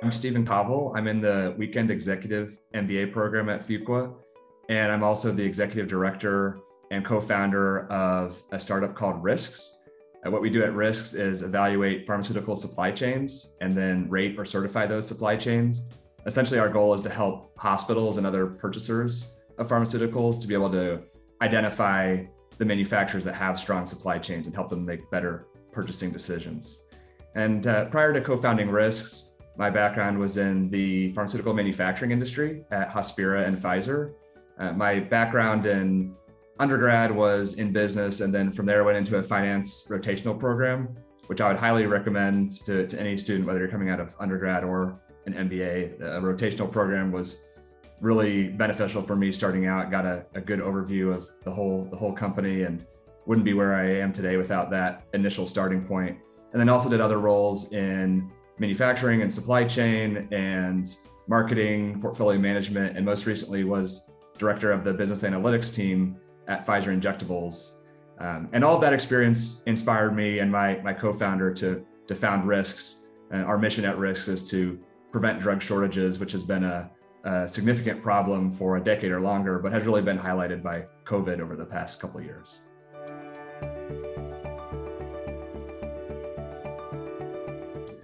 I'm Stephen Colvill. I'm in the Weekend Executive MBA program at Fuqua, and I'm also the executive director and co-founder of a startup called RISCS. What we do at RISCS is evaluate pharmaceutical supply chains and then rate or certify those supply chains. Essentially, our goal is to help hospitals and other purchasers of pharmaceuticals to be able to identify the manufacturers that have strong supply chains and help them make better purchasing decisions. And prior to co-founding RISCS, my background was in the pharmaceutical manufacturing industry at Hospira and Pfizer. My background in undergrad was in business, and then from there went into a finance rotational program, which I would highly recommend to any student, whether you're coming out of undergrad or an MBA. A rotational program was really beneficial for me starting out. Got a good overview of the whole company, and wouldn't be where I am today without that initial starting point. And then also did other roles in manufacturing and supply chain and marketing, portfolio management, and most recently was director of the business analytics team at Pfizer Injectables. And all of that experience inspired me and my co-founder to found RISCS. And our mission at RISCS is to prevent drug shortages, which has been a significant problem for a decade or longer, but has really been highlighted by COVID over the past couple of years.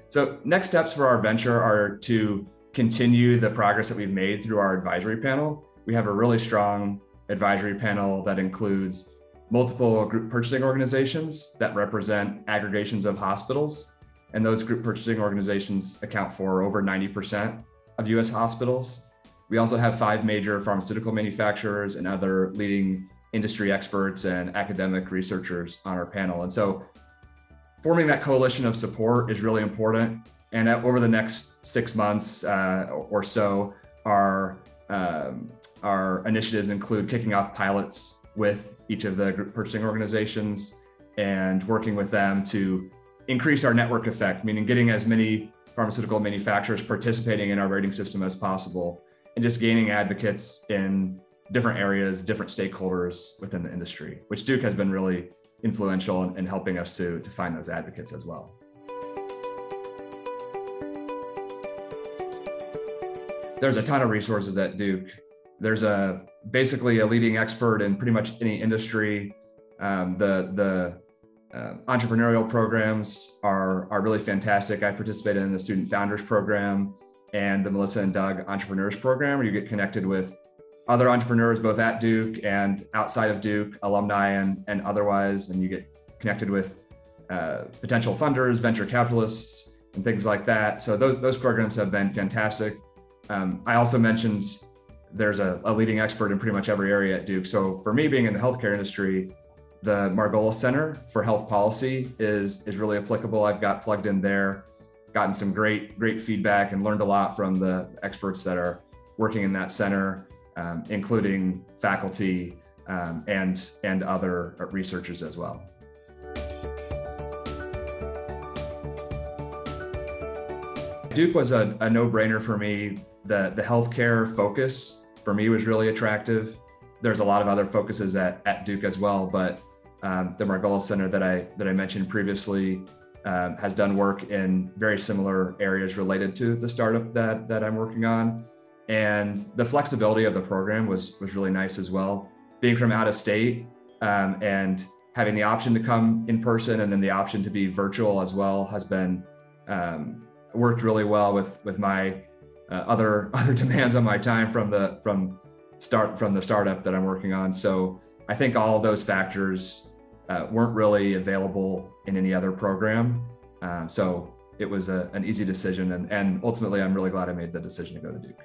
So next steps for our venture are to continue the progress that we've made through our advisory panel. We have a really strong advisory panel that includes multiple group purchasing organizations that represent aggregations of hospitals. And those group purchasing organizations account for over 90% of US hospitals. We also have 5 major pharmaceutical manufacturers and other leading industry experts and academic researchers on our panel. And so forming that coalition of support is really important. And over the next 6 months or so, our initiatives include kicking off pilots with each of the group purchasing organizations and working with them to increase our network effect, meaning getting as many pharmaceutical manufacturers participating in our rating system as possible, and just gaining advocates in different areas, different stakeholders within the industry, which Duke has been really influential in helping us to find those advocates as well. There's a ton of resources at Duke. There's basically a leading expert in pretty much any industry. The entrepreneurial programs are really fantastic. I participated in the Student Founders Program and the Melissa and Doug Entrepreneurs Program, where you get connected with other entrepreneurs, both at Duke and outside of Duke, alumni and otherwise, and you get connected with potential funders, venture capitalists, and things like that. So those programs have been fantastic. I also mentioned there's a leading expert in pretty much every area at Duke. So for me, being in the healthcare industry, the Margolis Center for Health Policy is really applicable. I've got plugged in there, gotten some great feedback, and learned a lot from the experts that are working in that center, including faculty and other researchers as well. Duke was a no-brainer for me. The healthcare focus for me was really attractive. There's a lot of other focuses at Duke as well, but the Margolis Center that I mentioned previously has done work in very similar areas related to the startup that I'm working on. And the flexibility of the program was really nice as well. Being from out of state and having the option to come in person and then the option to be virtual as well has been worked really well with my other demands on my time from the startup that I'm working on. So I think all of those factors weren't really available in any other program. So it was an easy decision, and ultimately I'm really glad I made the decision to go to Duke.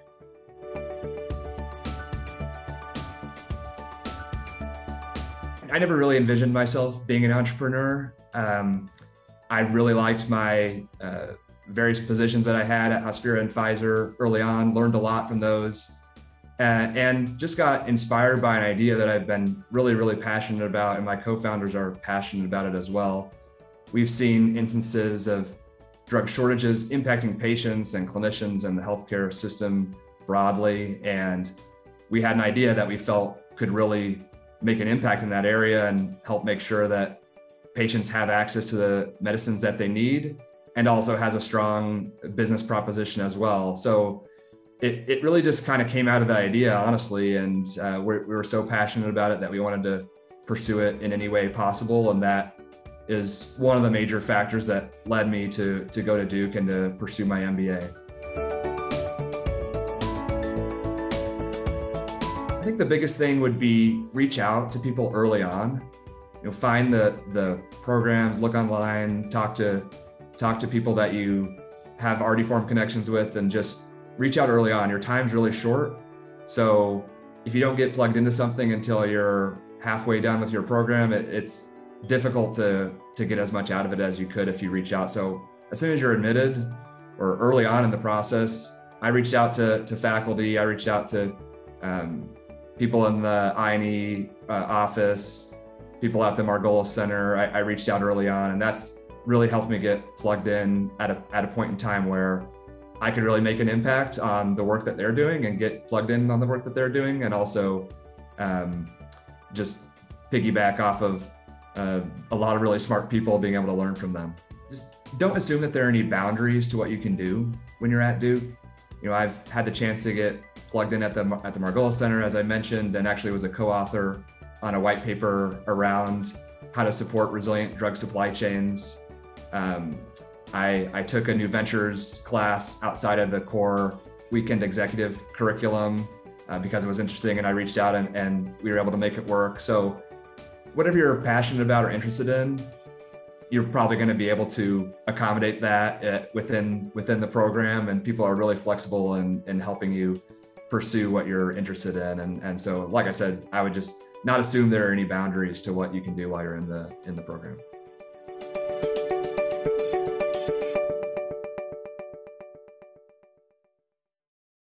I never really envisioned myself being an entrepreneur. I really liked my various positions that I had at Hospira and Pfizer early on, learned a lot from those, and just got inspired by an idea that I've been really passionate about, and my co-founders are passionate about it as well. We've seen instances of drug shortages impacting patients and clinicians and the healthcare system broadly, and we had an idea that we felt could really make an impact in that area and help make sure that patients have access to the medicines that they need and also has a strong business proposition as well. So it really just kind of came out of the idea, honestly. And we were so passionate about it that we wanted to pursue it in any way possible. And that is one of the major factors that led me to go to Duke and to pursue my MBA. I think the biggest thing would be reach out to people early on. Find the programs, look online, talk to people that you have already formed connections with, and just reach out early on. Your time's really short. So if you don't get plugged into something until you're halfway done with your program, it's difficult to get as much out of it as you could if you reach out. So as soon as you're admitted or early on in the process, I reached out to faculty. I reached out to people in the I&E office, people at the Margolis Center. I reached out early on, and that's really helped me get plugged in at a point in time where I could really make an impact on the work that they're doing and get plugged in on the work that they're doing, and also just piggyback off of a lot of really smart people, being able to learn from them. Just don't assume that there are any boundaries to what you can do when you're at Duke. I've had the chance to get plugged in at the Margolis Center, as I mentioned, and actually was a co-author on a white paper around how to support resilient drug supply chains. I took a new ventures class outside of the core weekend executive curriculum because it was interesting, and I reached out and we were able to make it work. So whatever you're passionate about or interested in, you're probably going to be able to accommodate that within the program, and people are really flexible in helping you pursue what you're interested in. And so, like I said, I would just not assume there are any boundaries to what you can do while you're in the program.